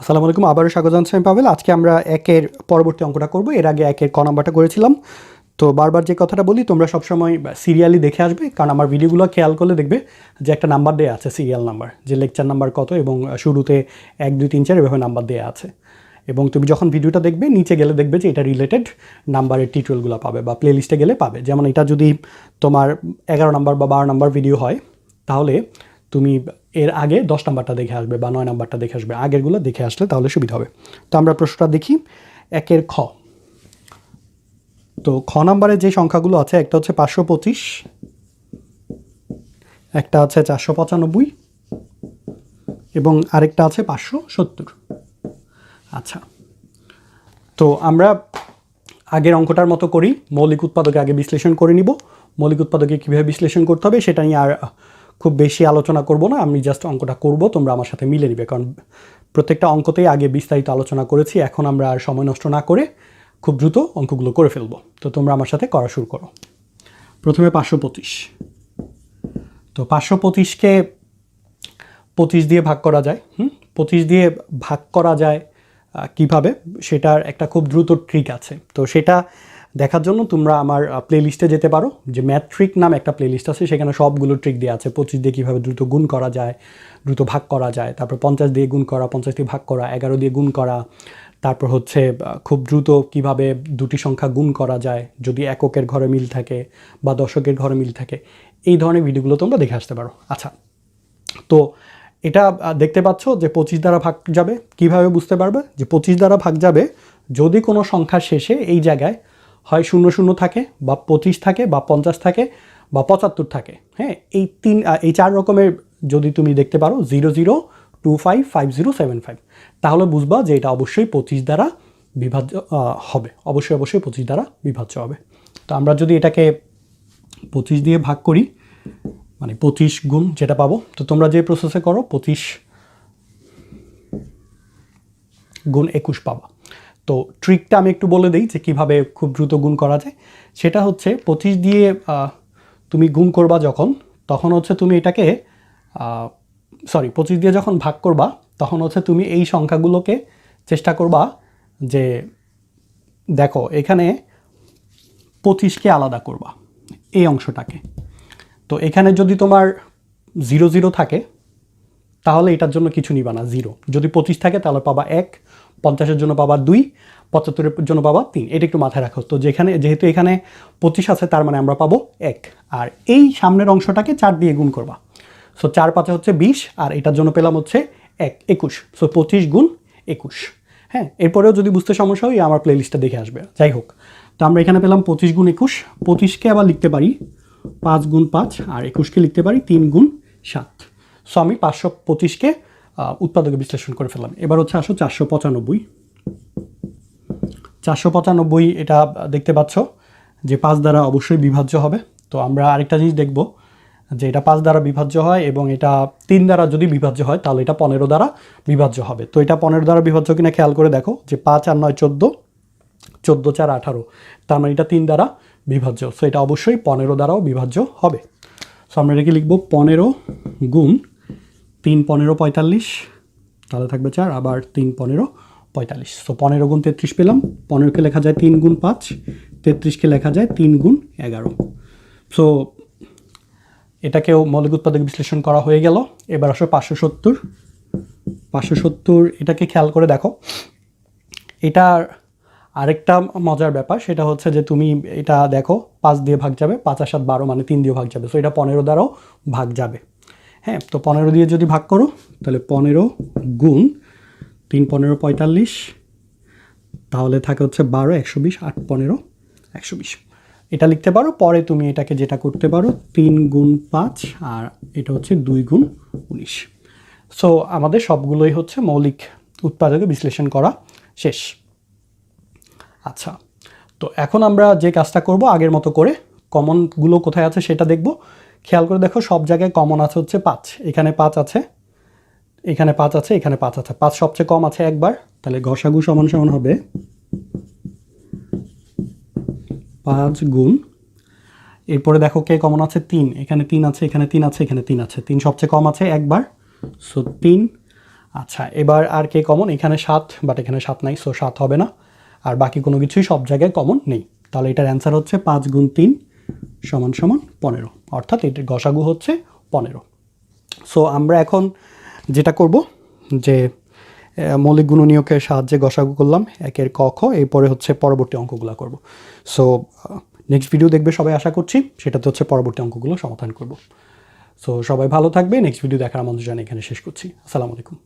আসসালামু আলাইকুম, আবারও স্বাগত জানাচ্ছি আমি পাবেল। আজকে আমরা একের পরবর্তী অঙ্কটা করব। এর আগে একের ক নাম্বারটা করেছিলাম। তো বারবার যে কথাটা বলি, তোমরা সবসময় সিরিয়ালি দেখে আসবে, কারণ আমার ভিডিওগুলো খেয়াল করলে দেখবে যে একটা নাম্বার দেওয়া আছে, সিরিয়াল নাম্বার, যে লেকচার নাম্বার কত এবং শুরুতে 1 2 3 4 এভাবে নাম্বার দেওয়া আছে। এবং তুমি যখন ভিডিওটা দেখবে নিচে গেলে দেখবে যে এটা রিলেটেড নাম্বারের টিউটোরিয়ালগুলো পাবে বা প্লে লিস্টে গেলে পাবে। যেমন এটা যদি তোমার 11 নাম্বার বা 12 নাম্বার ভিডিও হয়, তাহলে তুমি এর আগে 10 নাম্বারটা দেখে আসবে বা 9 নাম্বারটা দেখে আসবে, আগেরগুলো দেখে আসলে তাহলে সুবিধা হবে। তো আমরা প্রশ্নটা দেখি, একের খ। তো খ নাম্বারে যে সংখ্যাগুলো আছে, একটা হচ্ছে 525, একটা আছে 495 এবং আরেকটা আছে 570। আচ্ছা, তো আমরা আগের অঙ্কটার মতো করি, মৌলিক উৎপাদকে আগে বিশ্লেষণ করে নিব। মৌলিক উৎপাদকে কীভাবে বিশ্লেষণ করতে হবে সেটা নিয়ে আর খুব বেশি আলোচনা করব না, আমি জাস্ট অঙ্কটা করব, তোমরা আমার সাথে মিলে নিবে, কারণ প্রত্যেকটা অঙ্কতেই আগে বিস্তারিত আলোচনা করেছি। এখন আমরা আর সময় নষ্ট না করে খুব দ্রুত অঙ্কগুলো করে ফেলবো। তো তোমরা আমার সাথে করা শুরু করো। প্রথমে 525। তো 525কে 25 দিয়ে ভাগ করা যায়। 25 দিয়ে ভাগ করা যায় কিভাবে, সেটার একটা খুব দ্রুত ট্রিক আছে। তো সেটা দেখার জন্য তোমরা আমার প্লে লিস্টে যেতে পারো, যে ম্যাথ ট্রিক নামে একটা প্লে লিস্ট আছে, সেখানে সবগুলো ট্রিক দেওয়া আছে। 25 দিয়ে কীভাবে দ্রুত গুণ করা যায়, দ্রুত ভাগ করা যায়, তারপর 50 দিয়ে গুণ করা, 50 দিয়ে ভাগ করা, 11 দিয়ে গুণ করা, তারপর হচ্ছে খুব দ্রুত কিভাবে দুটি সংখ্যা গুণ করা যায় যদি এককের ঘরে মিল থাকে বা দশকের ঘরে মিল থাকে। এই ধরনের ভিডিওগুলো তোমরা দেখে আসতে পারো। আচ্ছা, তো এটা দেখতে পাচ্ছ যে 25 দ্বারা ভাগ যাবে। কিভাবে বুঝতে পারবে যে 25 দ্বারা ভাগ যাবে? যদি কোনো সংখ্যার শেষে এই জায়গায় হয় 0 0 থাকে বা 25 থাকে বা 50 থাকে বা 75 থাকে। হ্যাঁ, এই 4 রকমের যদি তুমি দেখতে পারো 0 0 2 5 5 0 7 5, তাহলে বুঝবা যে এটা অবশ্যই 25 দ্বারা বিভাজ্য হবে। অবশ্যই 25 দ্বারা বিভাজ্য হবে। তো আমরা যদি এটাকে 25 দিয়ে ভাগ করি, মানে 25 গুণ যেটা পাবো, তো তোমরা যে প্রসেসে করো 25 গুণ 21 পাবা। তো ট্রিকটা আমি একটু বলে দিই যে কীভাবে খুব দ্রুত গুণ করা যায়। সেটা হচ্ছে 25 দিয়ে তুমি গুণ করবা যখন, তখন হচ্ছে তুমি এটাকে 25 দিয়ে যখন ভাগ করবা, তখন হচ্ছে তুমি এই সংখ্যাগুলোকে চেষ্টা করবা যে দেখো এখানে 25কে আলাদা করবা, এই অংশটাকে। তো এখানে যদি তোমার 0 0 থাকে তাহলে এটার জন্য কিছু নিবা না, 0। যদি 25 থাকে তাহলে পাবা 1, 50-এর জন্য পাবা 2, 75-এর জন্য পাবা 3। এটা একটু মাথায় রাখো। তো যেহেতু এখানে 25 আছে, তার মানে আমরা পাবো 1। আর এই সামনের অংশটাকে 4 দিয়ে গুণ করবা। সো 4 5 হচ্ছে 20, আর এটার জন্য পেলাম হচ্ছে 1, 21। সো 25 গুণ 21। হ্যাঁ, এরপরেও যদি বুঝতে সমস্যা হয় আমার প্লে লিস্টটা দেখে আসবে। যাই হোক, তো আমরা এখানে পেলাম 25 গুণ 21। 25কে আবার লিখতে পারি 5 গুণ 5, আর 21কে লিখতে পারি 3 গুণ 7। সো আমি 525কে উৎপাদকে বিশ্লেষণ করে ফেললাম। এবার হচ্ছে আসো 495। 495 এটা দেখতে পাচ্ছ যে 5 দ্বারা অবশ্যই বিভাজ্য হবে। তো আমরা আরেকটা জিনিস দেখব যে এটা 5 দ্বারা বিভাজ্য হয় এবং এটা 3 দ্বারা যদি বিভাজ্য হয় তাহলে এটা 15 দ্বারা বিভাজ্য হবে। তো এটা 15 দ্বারা বিভাজ্য কিনা খেয়াল করে দেখো, যে 5 আর 9 14, 14 4 18, তার মানে এটা 3 দ্বারা বিভাজ্য। সো এটা অবশ্যই 15 দ্বারাও বিভাজ্য হবে। সো আমরা এটাকে লিখব 15 গুণ 3 15 45, তাহলে থাকবে 4, আবার 3 15 45। সো 15 গুণ 33 পেলাম। 15কে লেখা যায় 3 গুণ 5, 33কে লেখা যায় 3 গুণ 11। সো এটাকেও মৌলিক উৎপাদক বিশ্লেষণ করা হয়ে গেল। এবার আসো 570। 570 এটাকে খেয়াল করে দেখো, এটার আরেকটা মজার ব্যাপার, সেটা হচ্ছে যে তুমি এটা দেখো 5 দিয়ে ভাগ যাবে, 5 আর 7 12, মানে 3 দিয়ে ভাগ যাবে। সো এটা 15 দ্বারাও ভাগ যাবে। হ্যাঁ, তো 15 দিয়ে যদি ভাগ করো তাহলে 15 গুণ 3 15 45, তাহলে থাকে হচ্ছে 12 120, 8 15 120। এটা লিখতে পারো। পরে তুমি এটাকে যেটা করতে পারো 3 গুণ 5, আর এটা হচ্ছে 2 গুণ 19। সো আমাদের সবগুলোই হচ্ছে মৌলিক উৎপাদকে বিশ্লেষণ করা শেষ। আচ্ছা, তো এখন আমরা যে কাজটা করব আগের মতো করে, কমনগুলো কোথায় আছে সেটা দেখব। খেয়াল করে দেখো, সব জায়গায় কমন আছে হচ্ছে 5। এখানে 5 আছে, এখানে 5 আছে, এখানে 5 আছে। 5 সবচেয়ে কম আছে একবার, তাহলে গসাগু সমান সমান হবে 5 গুণ, এরপরে দেখো কে কমন আছে 3, এখানে 3 আছে, এখানে 3 আছে, এখানে 3 আছে। 3 সবচেয়ে কম আছে একবার, সো 3, আচ্ছা, এবার আর কে কমন? এখানে 7, বাট এখানে 7 নাই, সো 7 হবে না। আর বাকি কোনো কিছুই সব জায়গায় কমন নেই। তাহলে এটার অ্যান্সার হচ্ছে 5 গুণ 3 সমান সমান 15, অর্থাৎ এটির গসাগু হচ্ছে 15। সো আমরা এখন যেটা করব যে মৌলিক গুণনীয়কের সাহায্যে গসাগু করলাম, একের ক খ, এরপরে হচ্ছে পরবর্তী অঙ্কগুলো করব। সো নেক্সট ভিডিও দেখবে সবাই, আশা করছি সেটাতে হচ্ছে পরবর্তী অঙ্কগুলো সমাধান করব। সো সবাই ভালো থাকবে, নেক্সট ভিডিও দেখার আমন্ত্রণ জানিয়ে এখানে শেষ করছি। আসসালামু আলাইকুম।